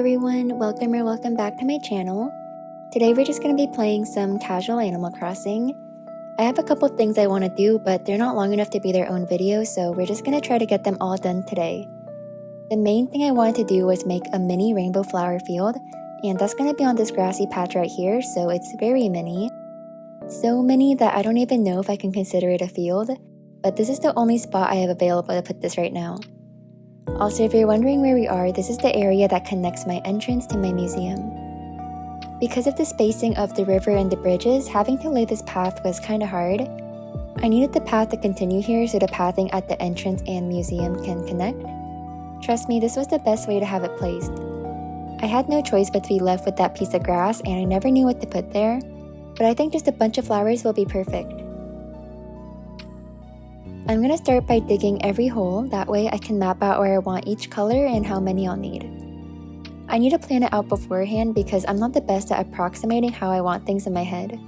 everyone, welcome back to my channel. Today we're just going to be playing some casual Animal Crossing. I have a couple things I want to do, but they're not long enough to be their own video, so we're just going to try to get them all done today. The main thing I wanted to do was make a mini rainbow flower field, and that's going to be on this grassy patch right here, so it's very mini. So mini that I don't even know if I can consider it a field, but this is the only spot I have available to put this right now. Also, if you're wondering where we are, this is the area that connects my entrance to my museum. Because of the spacing of the river and the bridges, having to lay this path was kinda hard. I needed the path to continue here so the pathing at the entrance and museum can connect. Trust me, this was the best way to have it placed. I had no choice but to be left with that piece of grass and I never knew what to put there, but I think just a bunch of flowers will be perfect. I'm gonna start by digging every hole, that way I can map out where I want each color and how many I'll need. I need to plan it out beforehand because I'm not the best at approximating how I want things in my head.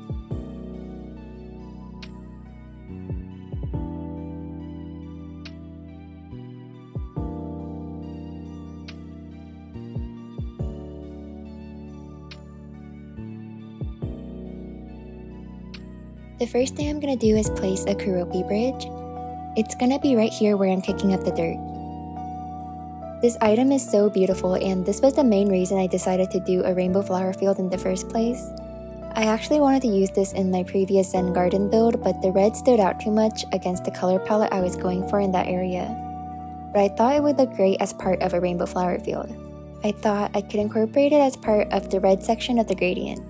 The first thing I'm gonna do is place a Kuropi bridge. It's gonna be right here where I'm kicking up the dirt. This item is so beautiful, and this was the main reason I decided to do a rainbow flower field in the first place. I actually wanted to use this in my previous Zen garden build, but the red stood out too much against the color palette I was going for in that area. But I thought it would look great as part of a rainbow flower field. I thought I could incorporate it as part of the red section of the gradient.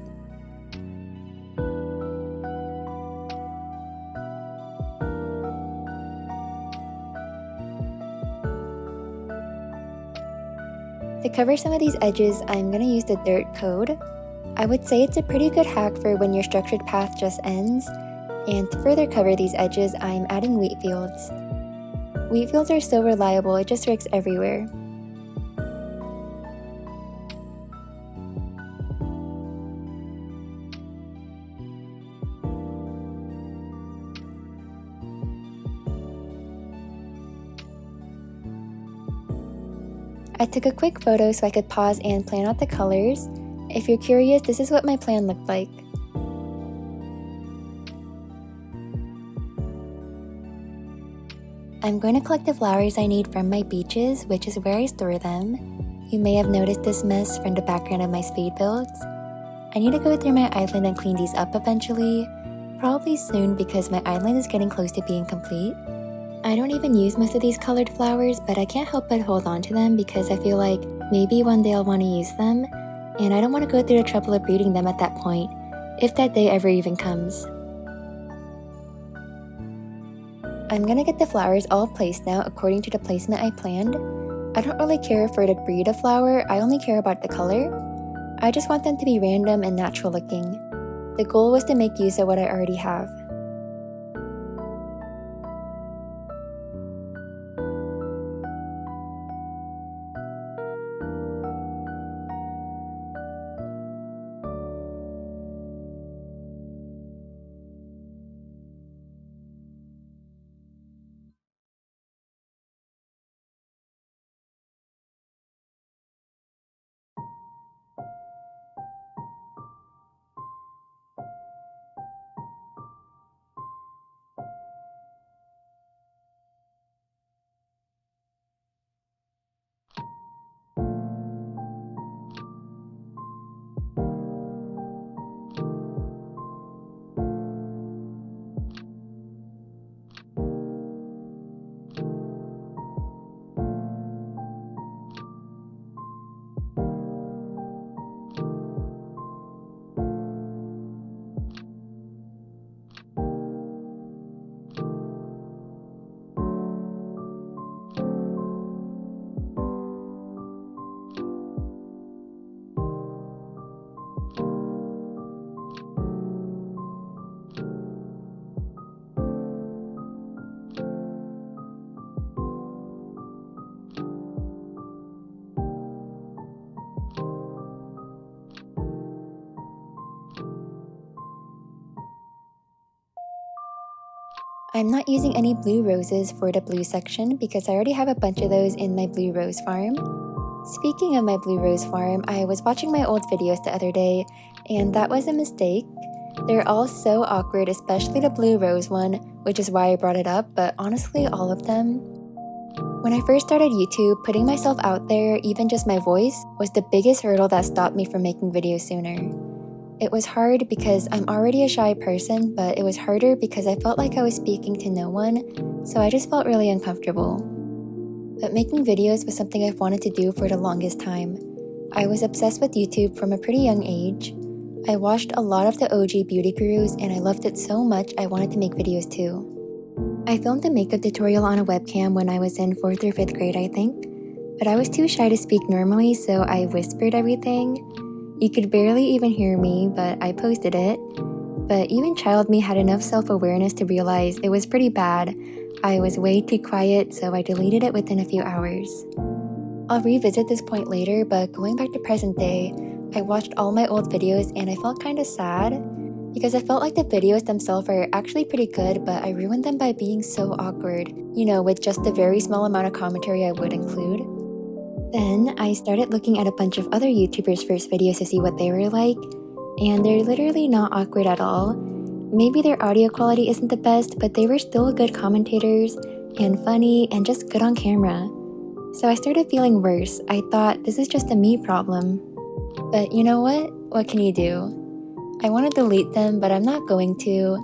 To cover some of these edges, I'm going to use the dirt code. I would say it's a pretty good hack for when your structured path just ends. And to further cover these edges, I'm adding wheat fields. Wheat fields are so reliable, it just works everywhere. I took a quick photo so I could pause and plan out the colors. If you're curious, this is what my plan looked like. I'm going to collect the flowers I need from my beaches, which is where I store them. You may have noticed this mess from the background of my speed builds. I need to go through my island and clean these up eventually, probably soon because my island is getting close to being complete. I don't even use most of these colored flowers, but I can't help but hold on to them because I feel like maybe one day I'll want to use them, and I don't want to go through the trouble of breeding them at that point, if that day ever even comes. I'm gonna get the flowers all placed now according to the placement I planned. I don't really care for the breed of flower, I only care about the color. I just want them to be random and natural looking. The goal was to make use of what I already have. I'm not using any blue roses for the blue section because I already have a bunch of those in my blue rose farm. Speaking of my blue rose farm, I was watching my old videos the other day, and that was a mistake. They're all so awkward, especially the blue rose one, which is why I brought it up, but honestly, all of them. When I first started YouTube, putting myself out there, even just my voice, was the biggest hurdle that stopped me from making videos sooner. It was hard because I'm already a shy person, but it was harder because I felt like I was speaking to no one, so I just felt really uncomfortable. But making videos was something I've wanted to do for the longest time. I was obsessed with YouTube from a pretty young age. I watched a lot of the OG beauty gurus and I loved it so much I wanted to make videos too. I filmed a makeup tutorial on a webcam when I was in 4th or 5th grade, I think, but I was too shy to speak normally, so I whispered everything. You could barely even hear me, but I posted it. But even child me had enough self-awareness to realize it was pretty bad. I was way too quiet, so I deleted it within a few hours. I'll revisit this point later, but going back to present day, I watched all my old videos and I felt kinda sad because I felt like the videos themselves are actually pretty good, but I ruined them by being so awkward, with just the very small amount of commentary I would include. Then I started looking at a bunch of other YouTubers' first videos to see what they were like, and they're literally not awkward at all. Maybe their audio quality isn't the best, but they were still good commentators, and funny, and just good on camera. So I started feeling worse. I thought, this is just a me problem. But you know what? What can you do? I want to delete them, but I'm not going to.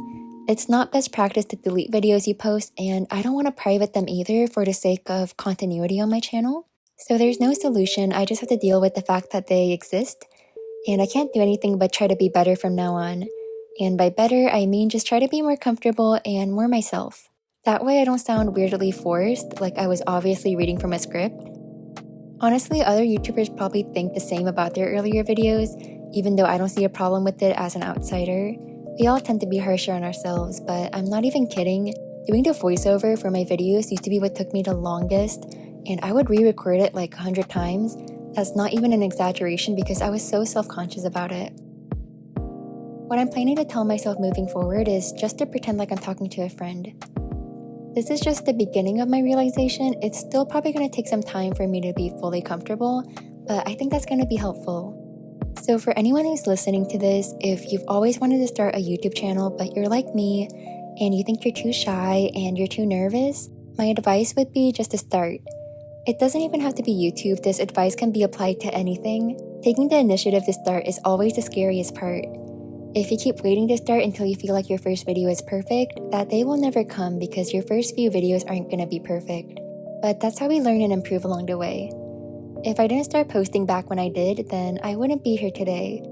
It's not best practice to delete videos you post, and I don't want to private them either for the sake of continuity on my channel. So there's no solution, I just have to deal with the fact that they exist, and I can't do anything but try to be better from now on. And by better, I mean just try to be more comfortable and more myself. That way I don't sound weirdly forced, like I was obviously reading from a script. Honestly, other YouTubers probably think the same about their earlier videos, even though I don't see a problem with it as an outsider. We all tend to be harsher on ourselves, but I'm not even kidding. Doing the voiceover for my videos used to be what took me the longest, and I would re-record it like 100 times. That's not even an exaggeration because I was so self-conscious about it. What I'm planning to tell myself moving forward is just to pretend like I'm talking to a friend. This is just the beginning of my realization. It's still probably going to take some time for me to be fully comfortable, but I think that's going to be helpful. So for anyone who's listening to this, if you've always wanted to start a YouTube channel but you're like me and you think you're too shy and you're too nervous, my advice would be just to start. It doesn't even have to be YouTube. This advice can be applied to anything. Taking the initiative to start is always the scariest part. If you keep waiting to start until you feel like your first video is perfect, that day will never come because your first few videos aren't gonna be perfect. But that's how we learn and improve along the way. If I didn't start posting back when I did, then I wouldn't be here today.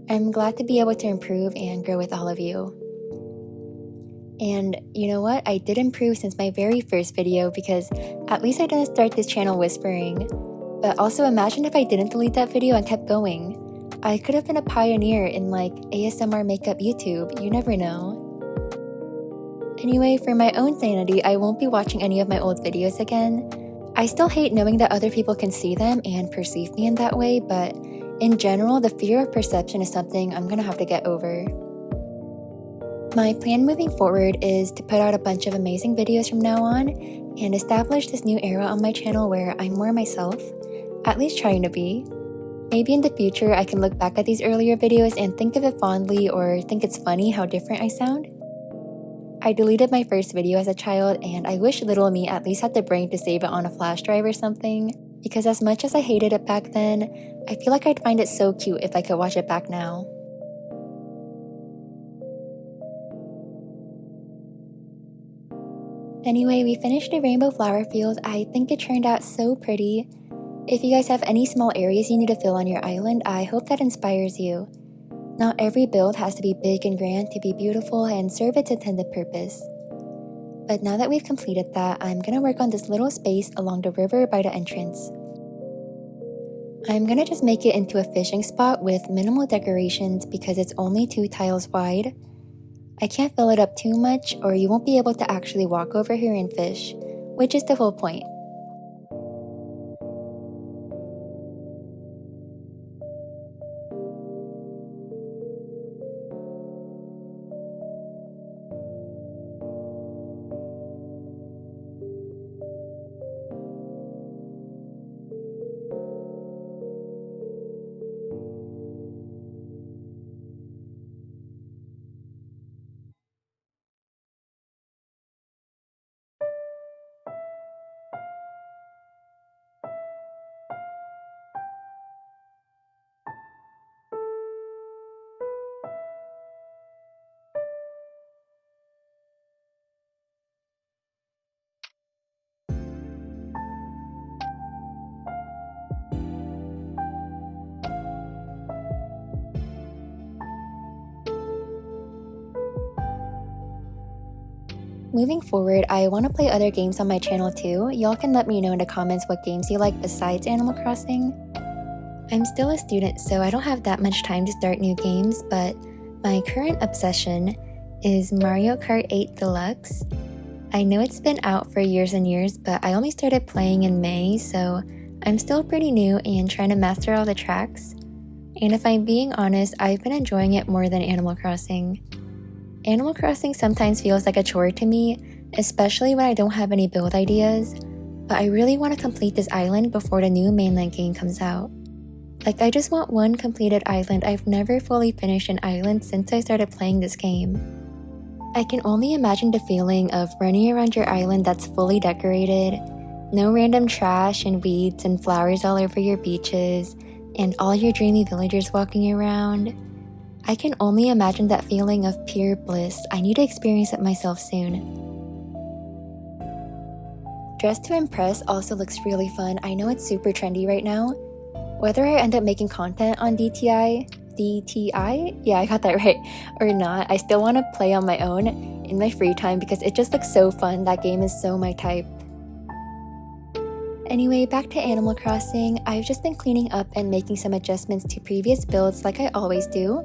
I'm glad to be able to improve and grow with all of you. And you know what? I did improve since my very first video because at least I didn't start this channel whispering. But also imagine if I didn't delete that video and kept going. I could have been a pioneer in like ASMR makeup YouTube, you never know. Anyway, for my own sanity, I won't be watching any of my old videos again. I still hate knowing that other people can see them and perceive me in that way, but in general, the fear of perception is something I'm gonna have to get over. My plan moving forward is to put out a bunch of amazing videos from now on and establish this new era on my channel where I'm more myself, at least trying to be. Maybe in the future I can look back at these earlier videos and think of it fondly or think it's funny how different I sound. I deleted my first video as a child and I wish little me at least had the brain to save it on a flash drive or something, because as much as I hated it back then, I feel like I'd find it so cute if I could watch it back now. Anyway, we finished the rainbow flower field. I think it turned out so pretty. If you guys have any small areas you need to fill on your island, I hope that inspires you. Not every build has to be big and grand to be beautiful and serve its intended purpose. But now that we've completed that, I'm gonna work on this little space along the river by the entrance. I'm gonna just make it into a fishing spot with minimal decorations because it's only 2 tiles wide. I can't fill it up too much or you won't be able to actually walk over here and fish, which is the whole point. Moving forward, I want to play other games on my channel too. Y'all can let me know in the comments what games you like besides Animal Crossing. I'm still a student, so I don't have that much time to start new games, but my current obsession is Mario Kart 8 Deluxe. I know it's been out for years and years, but I only started playing in May, so I'm still pretty new and trying to master all the tracks. And if I'm being honest, I've been enjoying it more than Animal Crossing. Animal Crossing sometimes feels like a chore to me, especially when I don't have any build ideas, but I really want to complete this island before the new mainland game comes out. Like, I just want one completed island. I've never fully finished an island since I started playing this game. I can only imagine the feeling of running around your island that's fully decorated, no random trash and weeds and flowers all over your beaches, and all your dreamy villagers walking around. I can only imagine that feeling of pure bliss. I need to experience it myself soon. Dress to Impress also looks really fun. I know it's super trendy right now. Whether I end up making content on DTI, yeah, I got that right, or not, I still want to play on my own in my free time because it just looks so fun. That game is so my type. Anyway, back to Animal Crossing. I've just been cleaning up and making some adjustments to previous builds like I always do.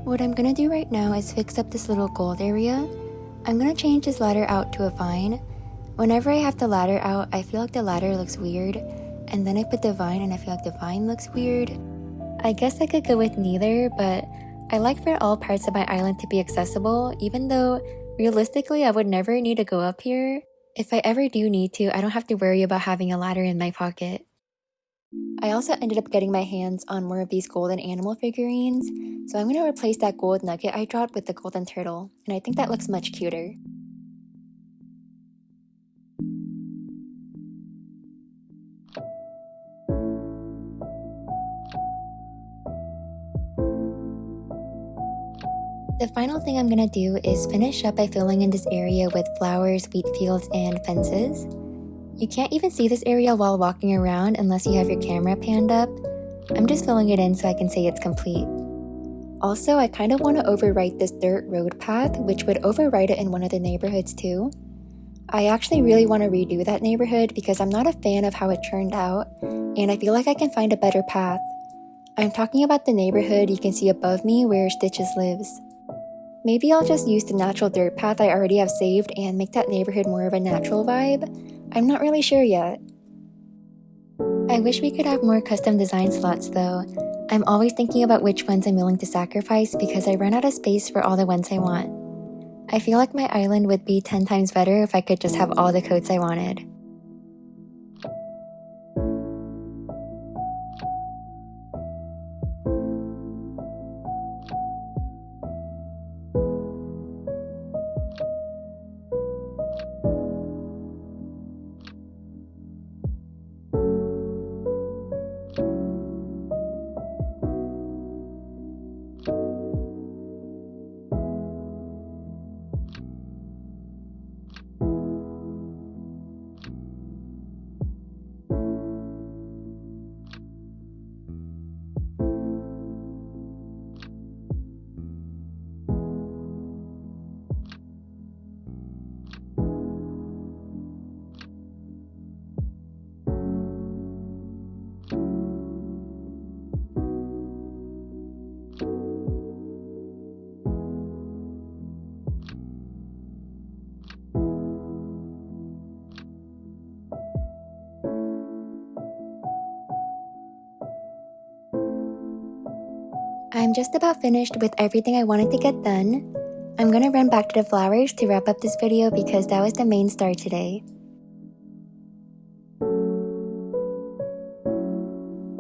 What I'm gonna do right now is fix up this little gold area. I'm gonna change this ladder out to a vine. Whenever I have the ladder out, I feel like the ladder looks weird, and then I put the vine and I feel like the vine looks weird. I guess I could go with neither, but I like for all parts of my island to be accessible, even though realistically I would never need to go up here. If I ever do need to, I don't have to worry about having a ladder in my pocket. I also ended up getting my hands on more of these golden animal figurines, so I'm going to replace that gold nugget I dropped with the golden turtle, and I think that looks much cuter. The final thing I'm going to do is finish up by filling in this area with flowers, wheat fields, and fences. You can't even see this area while walking around unless you have your camera panned up. I'm just filling it in so I can say it's complete. Also, I kind of want to overwrite this dirt road path, which would overwrite it in one of the neighborhoods too. I actually really want to redo that neighborhood because I'm not a fan of how it turned out, and I feel like I can find a better path. I'm talking about the neighborhood you can see above me where Stitches lives. Maybe I'll just use the natural dirt path I already have saved and make that neighborhood more of a natural vibe. I'm not really sure yet. I wish we could have more custom design slots though. I'm always thinking about which ones I'm willing to sacrifice because I run out of space for all the ones I want. I feel like my island would be 10 times better if I could just have all the coats I wanted. I'm just about finished with everything I wanted to get done. I'm gonna run back to the flowers to wrap up this video because that was the main star today.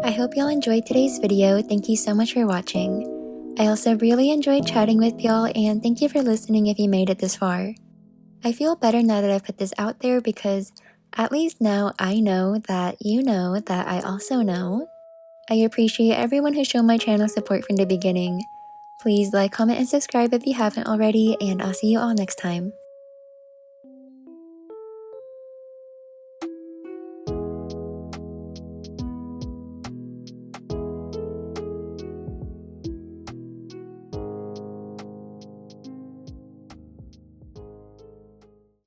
I hope y'all enjoyed today's video. Thank you so much for watching. I also really enjoyed chatting with y'all, and thank you for listening if you made it this far. I feel better now that I've put this out there because at least now I know that you know that I also know. I appreciate everyone who showed my channel support from the beginning. Please like, comment, and subscribe if you haven't already, and I'll see you all next time.